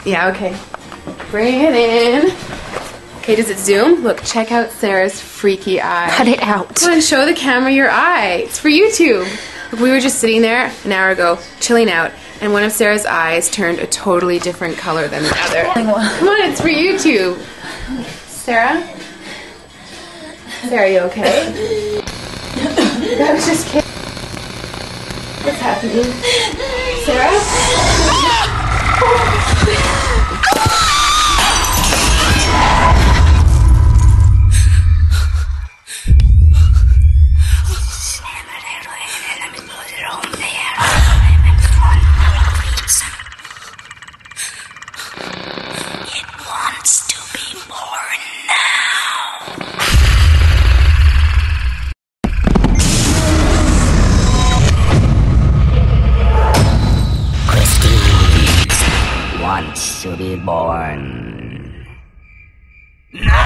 Yeah, okay. Bring it in. Okay, does it zoom? Look, check out Sarah's freaky eye. Cut it out. Come on, show the camera your eye. It's for YouTube. Look, we were just sitting there an hour ago, chilling out, and one of Sarah's eyes turned a totally different color than the other. Come on, it's for YouTube. Sarah? Sarah, are you okay? I was just kidding. What's happening? Sarah? It wants to be born now. Christine wants to be born. No!